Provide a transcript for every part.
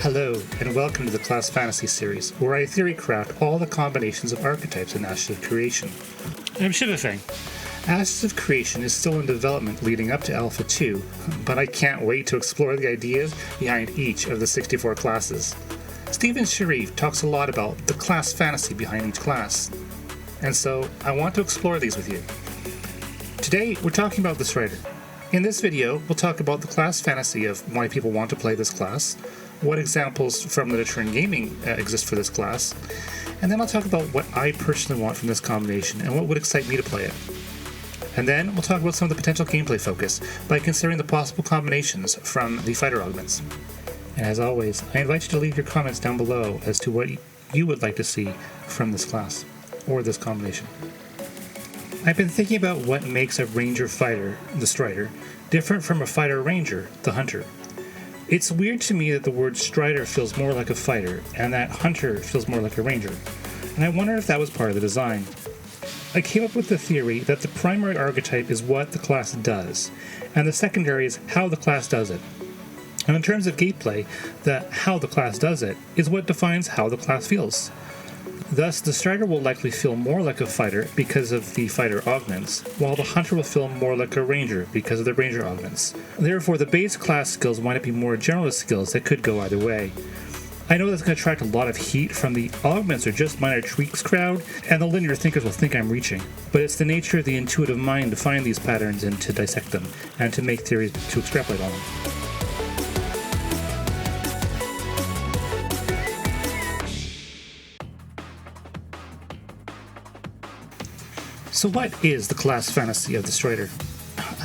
Hello, and welcome to the Class Fantasy series, where I theory craft all the combinations of archetypes in Ashes of Creation. I'm Shivafang. Ashes of Creation is still in development leading up to Alpha 2, but I can't wait to explore the ideas behind each of the 64 classes. Stephen Sharif talks a lot about the class fantasy behind each class, and so I want to explore these with you. Today, we're talking about the Strider. In this video, we'll talk about the class fantasy of why people want to play this class, what examples from literature and gaming exist for this class, and then I'll talk about what I personally want from this combination and what would excite me to play it. And then we'll talk about some of the potential gameplay focus by considering the possible combinations from the fighter augments. And as always, I invite you to leave your comments down below as to what you would like to see from this class, or this combination. I've been thinking about what makes a ranger fighter, the Strider, different from a fighter ranger, the hunter. It's weird to me that the word Strider feels more like a fighter, and that hunter feels more like a ranger, and I wonder if that was part of the design. I came up with the theory that the primary archetype is what the class does, and the secondary is how the class does it. And in terms of gameplay, the how the class does it is what defines how the class feels. Thus, the Strider will likely feel more like a fighter because of the fighter augments, while the hunter will feel more like a ranger because of the ranger augments. Therefore, the base class skills might be more generalist skills that could go either way. I know that's going to attract a lot of heat from the augments or just minor tweaks crowd, and the linear thinkers will think I'm reaching, but it's the nature of the intuitive mind to find these patterns and to dissect them, and to make theories to extrapolate on them. So what is the class fantasy of the Strider?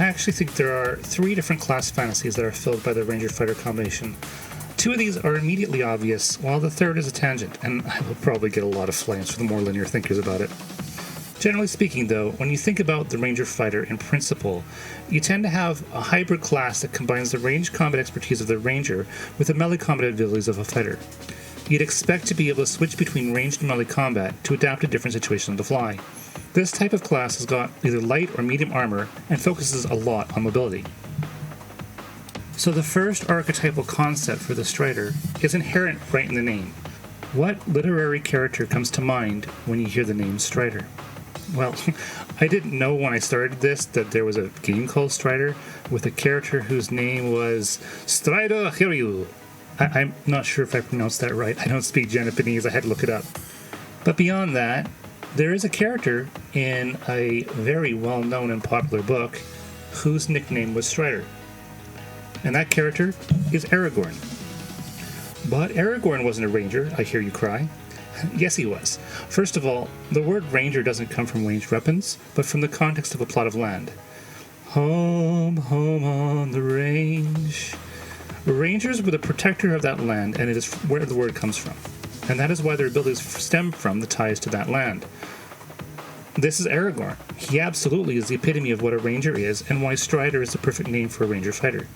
I actually think there are 3 different class fantasies that are filled by the Ranger-Fighter combination. 2 of these are immediately obvious, while the third is a tangent, and I will probably get a lot of flames from the more linear thinkers about it. Generally speaking, though, when you think about the Ranger-Fighter in principle, you tend to have a hybrid class that combines the range combat expertise of the Ranger with the melee combat abilities of a fighter. You'd expect to be able to switch between ranged and melee combat to adapt to different situations on the fly. This type of class has got either light or medium armor and focuses a lot on mobility. So the first archetypal concept for the Strider is inherent right in the name. What literary character comes to mind when you hear the name Strider? Well, I didn't know when I started this that there was a game called Strider with a character whose name was Strider Hiryu. I'm not sure if I pronounced that right. I don't speak Japanese. I had to look it up. But beyond that, there is a character in a very well-known and popular book whose nickname was Strider. And that character is Aragorn. But Aragorn wasn't a ranger, I hear you cry. Yes, he was. First of all, the word ranger doesn't come from ranged weapons, but from the context of a plot of land. Home, home on the range. Rangers were the protector of that land, and it is where the word comes from. And that is why their abilities stem from the ties to that land. This is Aragorn. He absolutely is the epitome of what a ranger is, and why Strider is the perfect name for a ranger fighter.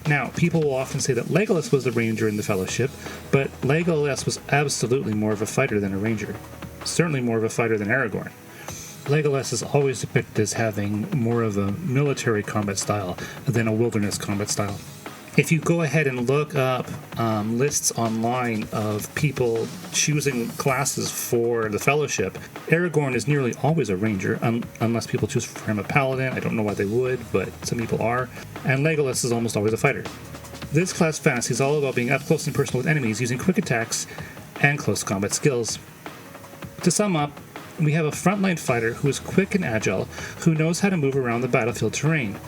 Now, people will often say that Legolas was the ranger in the Fellowship, but Legolas was absolutely more of a fighter than a ranger. Certainly more of a fighter than Aragorn. Legolas is always depicted as having more of a military combat style than a wilderness combat style. If you go ahead and look up lists online of people choosing classes for the Fellowship, Aragorn is nearly always a ranger, unless people choose for him a paladin. I don't know why they would, but some people are. And Legolas is almost always a fighter. This class fantasy is all about being up close and personal with enemies using quick attacks and close combat skills. To sum up, we have a frontline fighter who is quick and agile, who knows how to move around the battlefield terrain.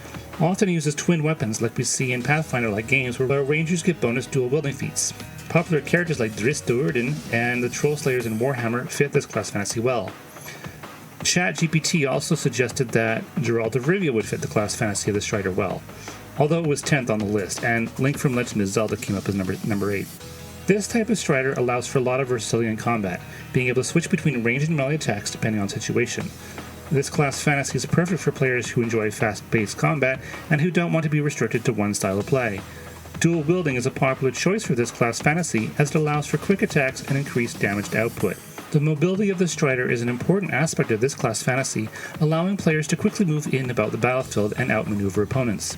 Often uses twin weapons like we see in Pathfinder-like games where rangers get bonus dual wielding feats. Popular characters like Drizzt Do'Urden and the Troll Slayers in Warhammer fit this class fantasy well. ChatGPT also suggested that Geralt of Rivia would fit the class fantasy of the Strider well, although it was 10th on the list, and Link from Legend of Zelda came up as number 8. This type of Strider allows for a lot of versatility in combat, being able to switch between ranged and melee attacks depending on situation. This class fantasy is perfect for players who enjoy fast-paced combat and who don't want to be restricted to one style of play. Dual wielding is a popular choice for this class fantasy as it allows for quick attacks and increased damaged output. The mobility of the Strider is an important aspect of this class fantasy, allowing players to quickly move in about the battlefield and outmaneuver opponents.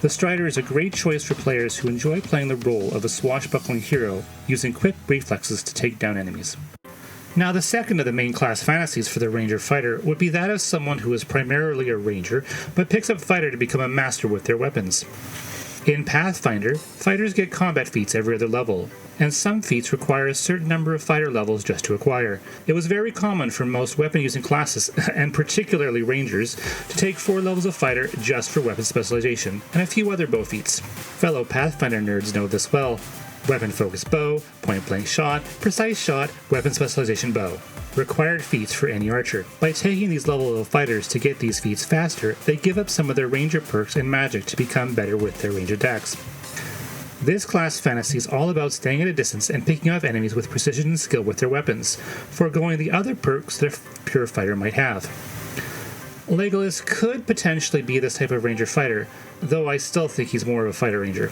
The Strider is a great choice for players who enjoy playing the role of a swashbuckling hero, using quick reflexes to take down enemies. Now, the second of the main class fantasies for the Ranger Fighter would be that of someone who is primarily a Ranger, but picks up Fighter to become a master with their weapons. In Pathfinder, fighters get combat feats every other level, and some feats require a certain number of fighter levels just to acquire. It was very common for most weapon-using classes, and particularly Rangers, to take 4 levels of fighter just for weapon specialization, and a few other bow feats. Fellow Pathfinder nerds know this well. Weapon-focused bow, point-blank shot, precise shot, weapon specialization bow. Required feats for any archer. By taking these levels of fighters to get these feats faster, they give up some of their ranger perks and magic to become better with their range attacks. This class fantasy is all about staying at a distance and picking off enemies with precision and skill with their weapons, foregoing the other perks that a pure fighter might have. Legolas could potentially be this type of ranger fighter, though I still think he's more of a fighter ranger.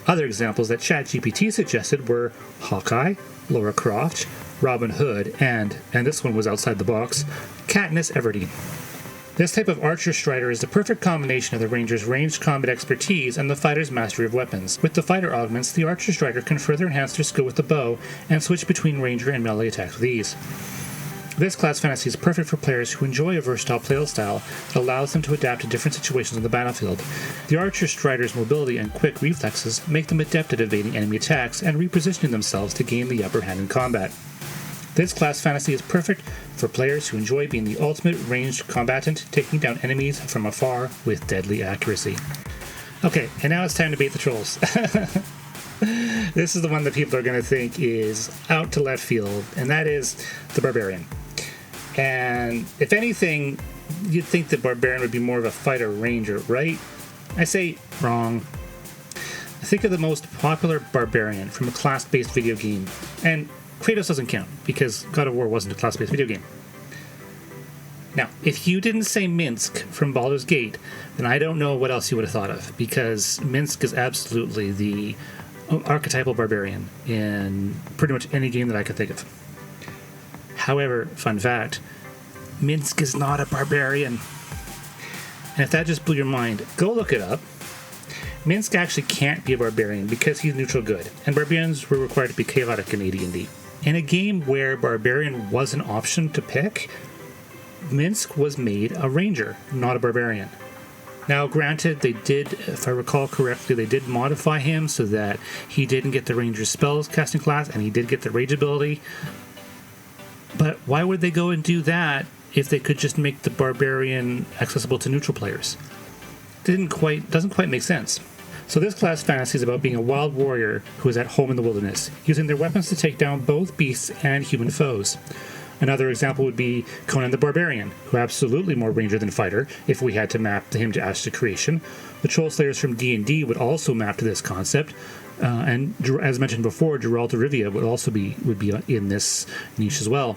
Other examples that ChatGPT suggested were Hawkeye, Lara Croft, Robin Hood, and this one was outside the box, Katniss Everdeen. This type of archer strider is the perfect combination of the ranger's ranged combat expertise and the fighter's mastery of weapons. With the fighter augments, the archer strider can further enhance their skill with the bow and switch between ranger and melee attacks with ease. This class fantasy is perfect for players who enjoy a versatile playstyle that allows them to adapt to different situations on the battlefield. The archer strider's mobility and quick reflexes make them adept at evading enemy attacks and repositioning themselves to gain the upper hand in combat. This class fantasy is perfect for players who enjoy being the ultimate ranged combatant, taking down enemies from afar with deadly accuracy. Okay, and now it's time to bait the trolls. This is the one that people are going to think is out to left field, and that is the Barbarian. And if anything, you'd think the Barbarian would be more of a fighter ranger, right? I say wrong. Think of the most popular Barbarian from a class-based video game, and Kratos doesn't count, because God of War wasn't a class-based video game. Now, if you didn't say Minsk from Baldur's Gate, then I don't know what else you would have thought of, because Minsk is absolutely the archetypal barbarian in pretty much any game that I could think of. However, fun fact, Minsk is not a barbarian. And if that just blew your mind, go look it up. Minsk actually can't be a barbarian because he's neutral good, and barbarians were required to be chaotic in AD&D. In a game where barbarian was an option to pick, Minsk was made a ranger, not a barbarian. Now, granted, they did, if I recall correctly, they did modify him so that he didn't get the ranger's spells casting class, and he did get the rage ability. But why would they go and do that if they could just make the barbarian accessible to neutral players? Doesn't quite make sense. So this class fantasy is about being a wild warrior who is at home in the wilderness, using their weapons to take down both beasts and human foes. Another example would be Conan the Barbarian, who absolutely more ranger than fighter if we had to map him to Ashes of Creation. The Troll Slayers from D&D would also map to this concept, and as mentioned before, Geralt of Rivia would be in this niche as well.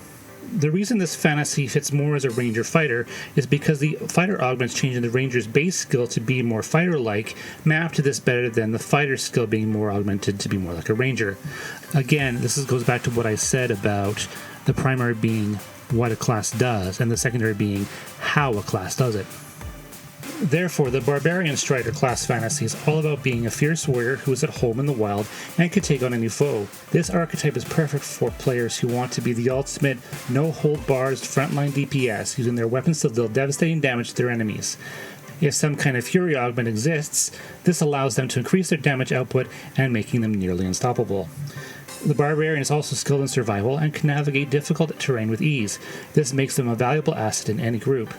The reason this fantasy fits more as a ranger fighter is because the fighter augments changing the ranger's base skill to be more fighter-like map to this better than the fighter skill being more augmented to be more like a ranger. Again, goes back to what I said about the primary being what a class does, and the secondary being how a class does it. Therefore, the Barbarian Strider class fantasy is all about being a fierce warrior who is at home in the wild and can take on any foe. This archetype is perfect for players who want to be the ultimate no-hold-bars frontline DPS, using their weapons to deal devastating damage to their enemies. If some kind of Fury augment exists, this allows them to increase their damage output and making them nearly unstoppable. The Barbarian is also skilled in survival and can navigate difficult terrain with ease. This makes them a valuable asset in any group,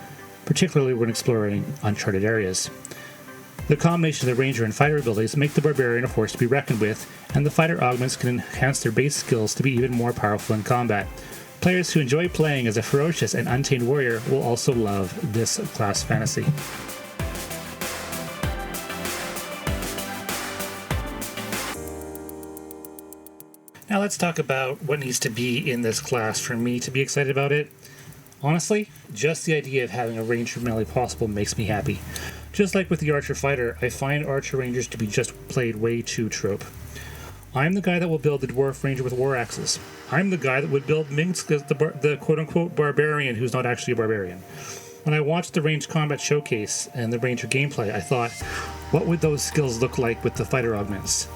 particularly when exploring uncharted areas. The combination of the Ranger and Fighter abilities make the Barbarian a force to be reckoned with, and the Fighter augments can enhance their base skills to be even more powerful in combat. Players who enjoy playing as a ferocious and untamed warrior will also love this class fantasy. Now let's talk about what needs to be in this class for me to be excited about it. Honestly, just the idea of having a ranger melee possible makes me happy. Just like with the Archer Fighter, I find Archer Rangers to be just played way too trope. I'm the guy that will build the Dwarf Ranger with war axes. I'm the guy that would build Minsk as the quote-unquote barbarian who's not actually a barbarian. When I watched the ranged combat showcase and the ranger gameplay, I thought, what would those skills look like with the fighter augments?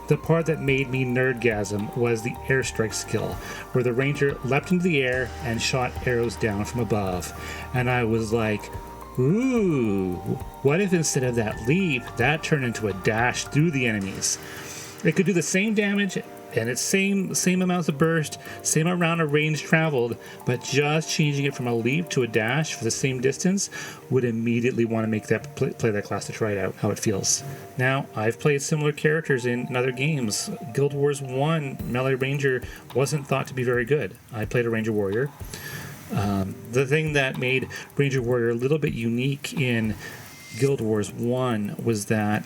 The part that made me nerdgasm was the airstrike skill, where the ranger leapt into the air and shot arrows down from above. And I was like, ooh, what if instead of that leap, that turned into a dash through the enemies? It could do the same damage and it's same amounts of burst, same amount of range traveled, but just changing it from a leap to a dash for the same distance would immediately want to make that play that class to try it out, how it feels. Now, I've played similar characters in other games. Guild Wars 1 Melee Ranger wasn't thought to be very good. I played a Ranger Warrior. The thing that made Ranger Warrior a little bit unique in Guild Wars 1 was that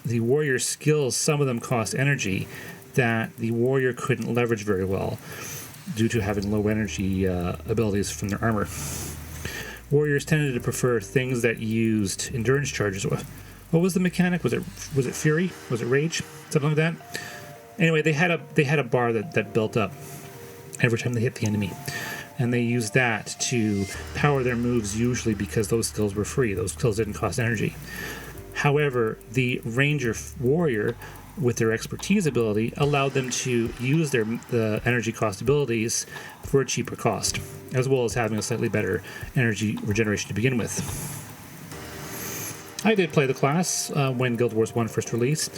the warrior skills, some of them cost energy that the warrior couldn't leverage very well due to having low energy abilities from their armor. Warriors tended to prefer things that used endurance charges. What was the mechanic? Was it Fury? Was it Rage? Something like that? Anyway, they had a bar that built up every time they hit the enemy. And they used that to power their moves usually because those skills were free. Those skills didn't cost energy. However, the Ranger Warrior, with their expertise ability, allowed them to use the energy cost abilities for a cheaper cost, as well as having a slightly better energy regeneration to begin with. I did play the class when Guild Wars 1 first released,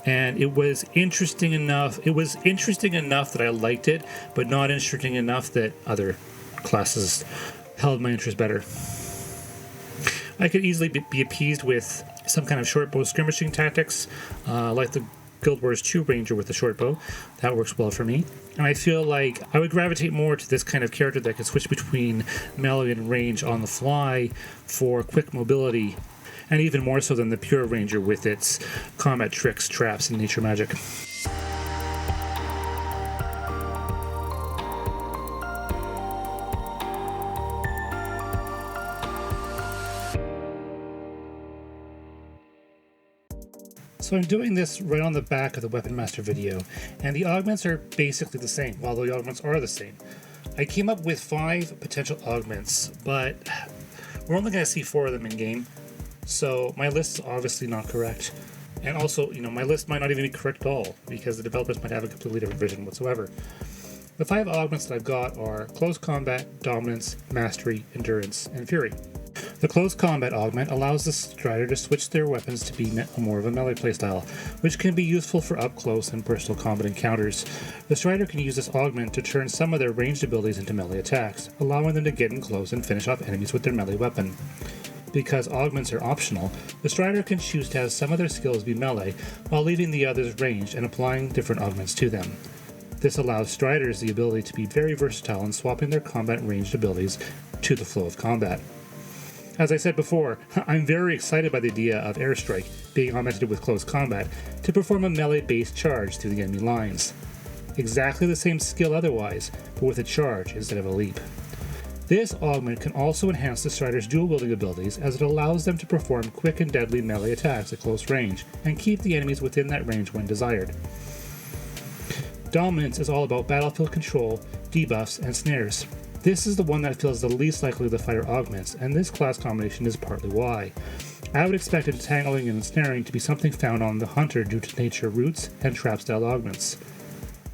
and it was interesting enough. It was interesting enough that I liked it, but not interesting enough that other classes held my interest better. I could easily be appeased with some kind of short bow skirmishing tactics, like the Guild Wars 2 Ranger with the short bow. That works well for me. And I feel like I would gravitate more to this kind of character that can switch between melee and range on the fly for quick mobility, and even more so than the pure Ranger with its combat tricks, traps, and nature magic. So I'm doing this right on the back of the Weapon Master video, and the augments are basically the same. Well, the augments are the same. I came up with 5 potential augments, but we're only going to see 4 of them in game, so my list is obviously not correct. And also, my list might not even be correct at all, because the developers might have a completely different vision whatsoever. The 5 augments that I've got are Close Combat, Dominance, Mastery, Endurance, and Fury. The Close Combat augment allows the strider to switch their weapons to be more of a melee playstyle, which can be useful for up-close and personal combat encounters. The strider can use this augment to turn some of their ranged abilities into melee attacks, allowing them to get in close and finish off enemies with their melee weapon. Because augments are optional, the strider can choose to have some of their skills be melee while leaving the others ranged and applying different augments to them. This allows striders the ability to be very versatile in swapping their combat ranged abilities to the flow of combat. As I said before, I'm very excited by the idea of Airstrike being augmented with Close Combat to perform a melee-based charge through the enemy lines. Exactly the same skill otherwise, but with a charge instead of a leap. This augment can also enhance the strider's dual-wielding abilities as it allows them to perform quick and deadly melee attacks at close range and keep the enemies within that range when desired. Dominance is all about battlefield control, debuffs, and snares. This is the one that feels the least likely of the fighter augments, and this class combination is partly why. I would expect entangling and ensnaring to be something found on the hunter due to nature roots and trap-style augments.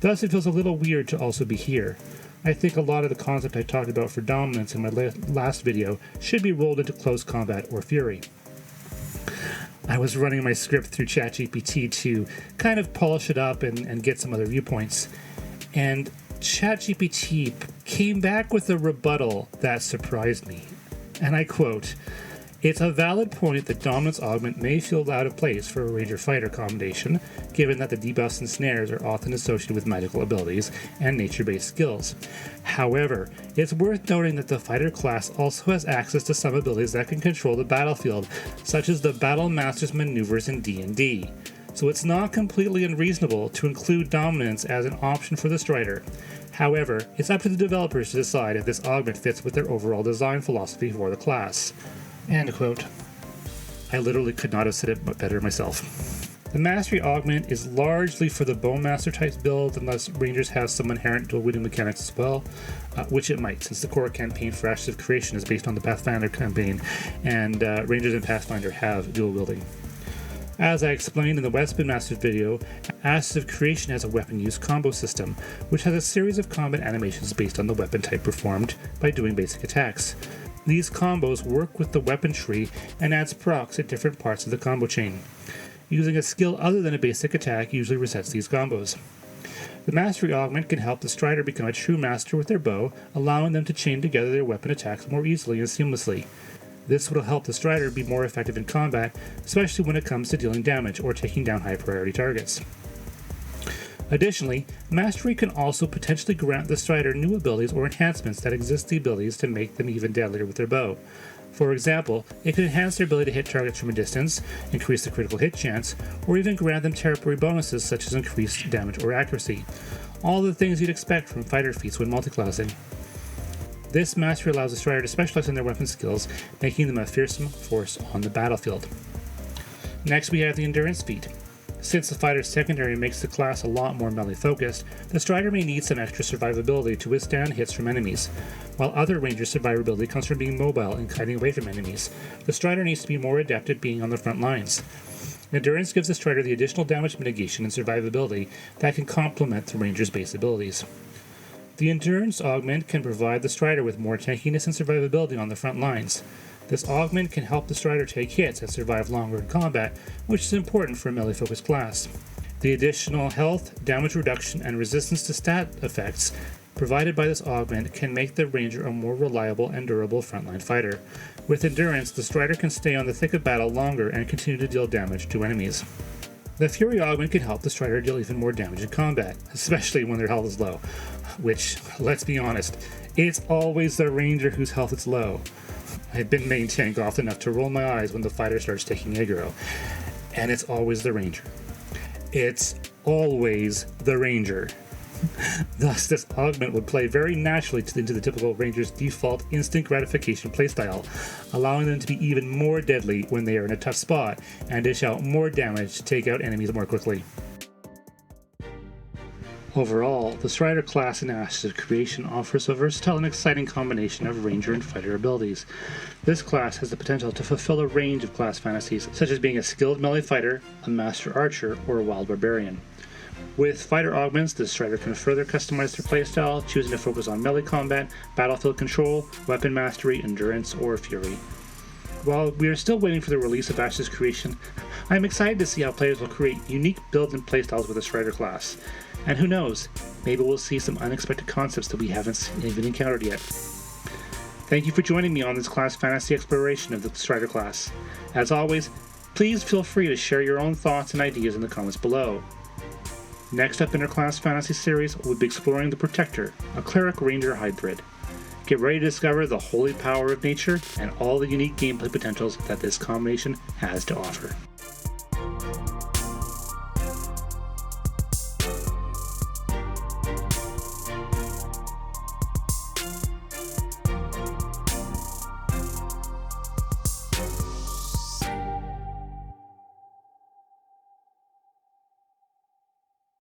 Thus, it feels a little weird to also be here. I think a lot of the concept I talked about for dominance in my last video should be rolled into Close Combat or Fury. I was running my script through ChatGPT to kind of polish it up and get some other viewpoints, and ChatGPT came back with a rebuttal that surprised me, and I quote, "It's a valid point that Dominance Augment may feel out of place for a Ranger-Fighter combination, given that the debuffs and snares are often associated with magical abilities and nature-based skills. However, it's worth noting that the Fighter class also has access to some abilities that can control the battlefield, such as the Battle Master's maneuvers in D&D. So it's not completely unreasonable to include Dominance as an option for the strider. However, it's up to the developers to decide if this augment fits with their overall design philosophy for the class." End quote. I literally could not have said it better myself. The Mastery Augment is largely for the Bowmaster type build, unless Rangers have some inherent dual-wielding mechanics as well, which it might, since the core campaign for Ashes of Creation is based on the Pathfinder campaign, and Rangers and Pathfinder have dual-wielding. As I explained in the Weapon Masters video, Ashes of Creation has a weapon use combo system, which has a series of combat animations based on the weapon type performed by doing basic attacks. These combos work with the weapon tree and adds procs at different parts of the combo chain. Using a skill other than a basic attack usually resets these combos. The Mastery Augment can help the Strider become a true master with their bow, allowing them to chain together their weapon attacks more easily and seamlessly. This will help the Strider be more effective in combat, especially when it comes to dealing damage or taking down high priority targets. Additionally, Mastery can also potentially grant the Strider new abilities or enhancements that exist the abilities to make them even deadlier with their bow. For example, it could enhance their ability to hit targets from a distance, increase the critical hit chance, or even grant them temporary bonuses such as increased damage or accuracy. All the things you'd expect from fighter feats when multiclassing. This Mastery allows the Strider to specialize in their weapon skills, making them a fearsome force on the battlefield. Next we have the Endurance feat. Since the fighter's secondary makes the class a lot more melee focused, the Strider may need some extra survivability to withstand hits from enemies. While other Rangers' survivability comes from being mobile and kiting away from enemies, the Strider needs to be more adept at being on the front lines. Endurance gives the Strider the additional damage mitigation and survivability that can complement the Ranger's base abilities. The Endurance Augment can provide the Strider with more tankiness and survivability on the front lines. This augment can help the Strider take hits and survive longer in combat, which is important for a melee-focused class. The additional health, damage reduction, and resistance to stat effects provided by this augment can make the Ranger a more reliable and durable frontline fighter. With Endurance, the Strider can stay on the thick of battle longer and continue to deal damage to enemies. The Fury Augment can help the Strider deal even more damage in combat, especially when their health is low. Which, let's be honest, it's always the Ranger whose health is low. I've been main tank often enough to roll my eyes when the fighter starts taking aggro. And it's always the Ranger. It's always the Ranger. Thus, this augment would play very naturally into the typical Ranger's default instant gratification playstyle, allowing them to be even more deadly when they are in a tough spot and dish out more damage to take out enemies more quickly. Overall, the Strider class in Ashes of Creation offers a versatile and exciting combination of Ranger and Fighter abilities. This class has the potential to fulfill a range of class fantasies, such as being a skilled melee fighter, a master archer, or a wild barbarian. With Fighter Augments, the Strider can further customize their playstyle, choosing to focus on melee combat, battlefield control, weapon mastery, endurance, or fury. While we are still waiting for the release of Ashes of Creation, I am excited to see how players will create unique builds and playstyles with the Strider class. And who knows, maybe we'll see some unexpected concepts that we haven't even encountered yet. Thank you for joining me on this class fantasy exploration of the Strider class. As always, please feel free to share your own thoughts and ideas in the comments below. Next up in our class fantasy series, we'll be exploring the Protector, a cleric ranger hybrid. Get ready to discover the holy power of nature and all the unique gameplay potentials that this combination has to offer.